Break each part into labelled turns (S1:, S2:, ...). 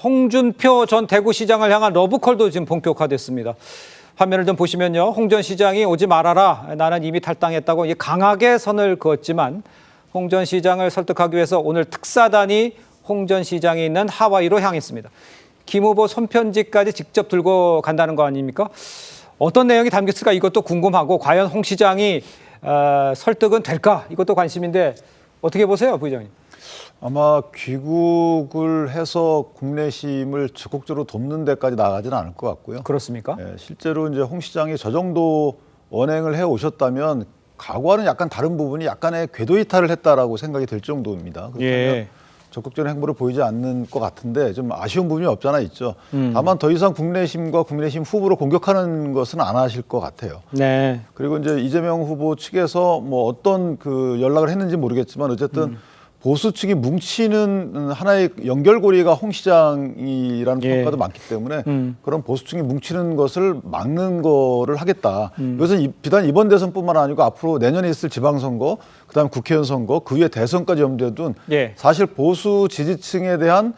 S1: 홍준표 전 대구시장을 향한 러브콜도 지금 본격화됐습니다. 화면을 좀 보시면요. 홍 전 시장이 오지 말아라. 나는 이미 탈당했다고 강하게 선을 그었지만 홍 전 시장을 설득하기 위해서 오늘 특사단이 홍 전 시장이 있는 하와이로 향했습니다. 김 후보 손편지까지 직접 들고 간다는 거 아닙니까? 어떤 내용이 담겼을까 이것도 궁금하고 과연 홍 시장이 설득은 될까? 이것도 관심인데 어떻게 보세요, 부의장님?
S2: 아마 귀국을 해서 국내심을 적극적으로 돕는 데까지 나가지는 않을 것 같고요.
S1: 그렇습니까?
S2: 예, 실제로 이제 홍 시장이 저 정도 언행을 해 오셨다면 과거와는 약간 다른 부분이 약간의 궤도 이탈을 했다라고 생각이 될 정도입니다. 그렇다면
S1: 예.
S2: 적극적인 행보를 보이지 않는 것 같은데 좀 아쉬운 부분이 없잖아 있죠. 다만 더 이상 국내심과 국내심 후보로 공격하는 것은 안 하실 것 같아요.
S1: 네.
S2: 그리고 이제 이재명 후보 측에서 뭐 어떤 그 연락을 했는지 모르겠지만 어쨌든 보수 측이 뭉치는 하나의 연결고리가 홍 시장이라는
S1: 예.
S2: 평가도 많기 때문에 그런 보수 측이 뭉치는 것을 막는 거를 하겠다. 이것은 비단 이번 대선뿐만 아니고 앞으로 내년에 있을 지방선거, 그다음에 국회의원 선거, 그 위에 대선까지 염두에 둔
S1: 예.
S2: 사실 보수 지지층에 대한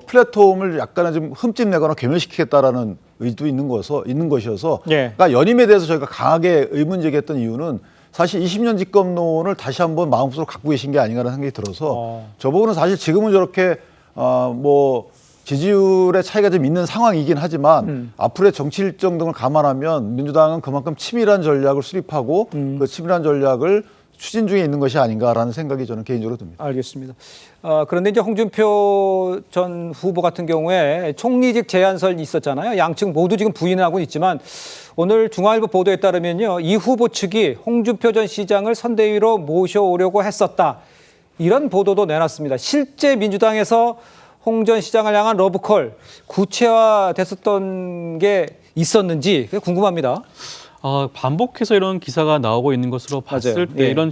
S2: 플랫폼을 약간은 좀 흠집내거나 괴멸시키겠다라는 의지도 있는 것이어서
S1: 예.
S2: 그러니까 연임에 대해서 저희가 강하게 의문 제기했던 이유는 사실 20년 집권론을 다시 한번 마음속으로 갖고 계신 게 아닌가라는 생각이 들어서 저 부분은 사실 지금은 저렇게 뭐 지지율의 차이가 좀 있는 상황이긴 하지만 앞으로의 정치 일정 등을 감안하면 민주당은 그만큼 치밀한 전략을 수립하고 그 치밀한 전략을 추진 중에 있는 것이 아닌가라는 생각이 저는 개인적으로 듭니다.
S1: 알겠습니다. 그런데 이제 홍준표 전 후보 같은 경우에 총리직 제안설이 있었잖아요. 양측 모두 지금 부인하고 있지만 오늘 중앙일보 보도에 따르면요. 이 후보 측이 홍준표 전 시장을 선대위로 모셔오려고 했었다. 이런 보도도 내놨습니다. 실제 민주당에서 홍 전 시장을 향한 러브콜 구체화됐었던 게 있었는지 궁금합니다.
S3: 반복해서 이런 기사가 나오고 있는 것으로 봤을
S1: 맞아요.
S3: 때
S1: 예.
S3: 이런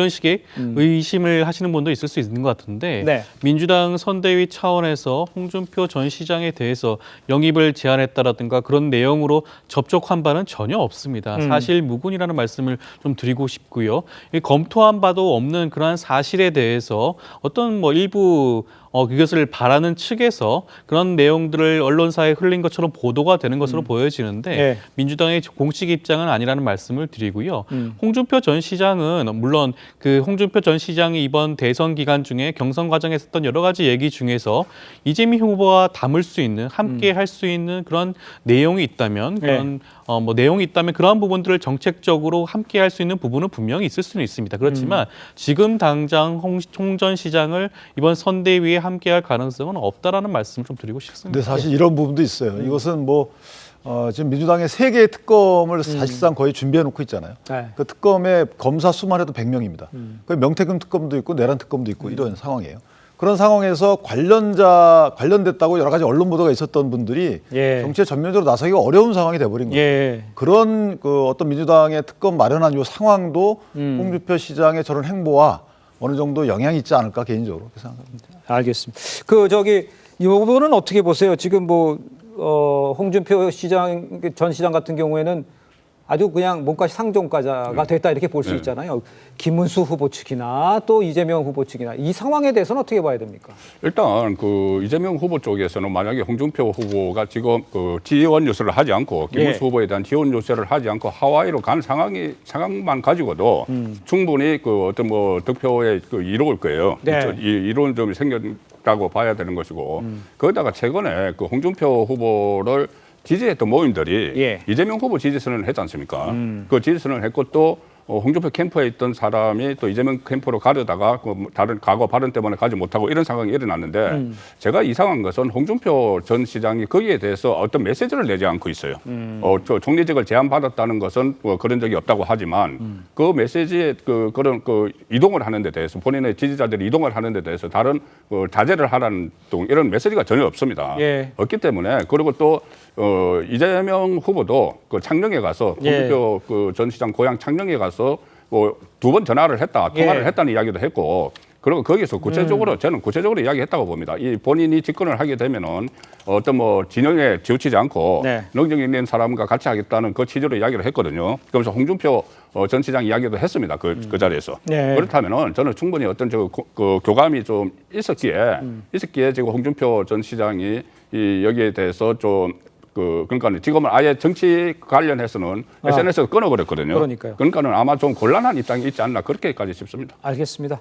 S3: 식의 의심을 하시는 분도 있을 수 있는 것 같은데
S1: 네.
S3: 민주당 선대위 차원에서 홍준표 전 시장에 대해서 영입을 제안했다라든가 그런 내용으로 접촉한 바는 전혀 없습니다. 사실 무근이라는 말씀을 좀 드리고 싶고요. 검토한 바도 없는 그러한 사실에 대해서 어떤 뭐 일부 그것을 바라는 측에서 그런 내용들을 언론사에 흘린 것처럼 보도가 되는 것으로 보여지는데
S1: 네.
S3: 민주당의 공식 입장은 아니라는 말씀을 드리고요. 홍준표 전 시장은 물론 그 홍준표 전 시장이 이번 대선 기간 중에 경선 과정에서 했던 여러 가지 얘기 중에서 이재명 후보와 담을 수 있는 함께 할 수 있는 그런 내용이 있다면 그런 뭐 내용이 있다면 그러한 부분들을 정책적으로 함께 할 수 있는 부분은 분명히 있을 수는 있습니다. 그렇지만 지금 당장 홍 전 시장을 이번 선대위에 함께할 가능성은 없다라는 말씀을 좀 드리고 싶습니다.
S2: 근데 사실 이런 부분도 있어요. 이것은 뭐 지금 민주당의 3개의 특검을 사실상 거의 준비해 놓고 있잖아요.
S1: 네.
S2: 그 특검의 검사 수만 해도 100명입니다. 그 명태균 특검도 있고 내란 특검도 있고 이런 상황이에요. 그런 상황에서 관련됐다고 여러 가지 언론 보도가 있었던 분들이
S1: 예.
S2: 정치에 전면적으로 나서기가 어려운 상황이 돼버린 거예요.
S1: 예.
S2: 그런 그 어떤 민주당의 특검 마련한 이 상황도 홍준표 시장의 저런 행보와 어느 정도 영향이 있지 않을까 개인적으로 그렇게 생각합니다.
S1: 알겠습니다. 이 부분은 어떻게 보세요? 지금 뭐 홍준표 전 시장 같은 경우에는 아주 그냥 몸값이 상종가자가 됐다 이렇게 볼 수 있잖아요. 김문수 후보 측이나 또 이재명 후보 측이나 이 상황에 대해서는 어떻게 봐야 됩니까?
S4: 일단 그 이재명 후보 쪽에서는 만약에 홍준표 후보가 지금 그 지원 요소를 하지 않고 김문수 후보에 대한 지원 요소를 하지 않고 하와이로 간 상황만 가지고도 충분히 그 어떤 뭐 득표에 그 이로울 거예요.
S1: 네.
S4: 이런 점이 생겼다고 봐야 되는 것이고 거기다가 최근에 그 홍준표 후보를 지지했던 모임들이
S1: 예.
S4: 이재명 후보 지지선언을 했지 않습니까? 그 지지선언을 했고 또 홍준표 캠프에 있던 사람이 또 이재명 캠프로 가려다가 그 다른 과거 발언 때문에 가지 못하고 이런 상황이 일어났는데 제가 이상한 것은 홍준표 전 시장이 거기에 대해서 어떤 메시지를 내지 않고 있어요. 저 총리직을 제안받았다는 것은 뭐 그런 적이 없다고 하지만 그 메시지에 그런 이동을 하는 데 대해서 본인의 지지자들이 이동을 하는 데 대해서 다른 자제를 하라는 이런 메시지가 전혀 없습니다.
S1: 예.
S4: 없기 때문에 그리고 또 이재명 후보도 그 창녕에 가서 홍준표 그 전 시장 고향 창녕에 가서 뭐 2번 전화를 했다, 통화를
S1: 예.
S4: 했다는 이야기도 했고 그리고 거기서 구체적으로 저는 구체적으로 이야기했다고 봅니다. 이 본인이 집권을 하게 되면은 어떤 뭐 진영에 치우치지 않고
S1: 네.
S4: 능력 있는 사람과 같이 하겠다는 그 취지로 이야기를 했거든요. 그러면서 홍준표 전 시장 이야기도 했습니다. 그 자리에서.
S1: 네.
S4: 그렇다면은 저는 충분히 어떤 그 교감이 좀 있었기에 지금 홍준표 전 시장이 이 여기에 대해서 좀 그러니까 지금은 아예 정치 관련해서는 SNS에서 끊어버렸거든요.
S1: 그러니까요.
S4: 그러니까는 아마 좀 곤란한 입장이 있지 않나 그렇게까지 싶습니다.
S1: 알겠습니다.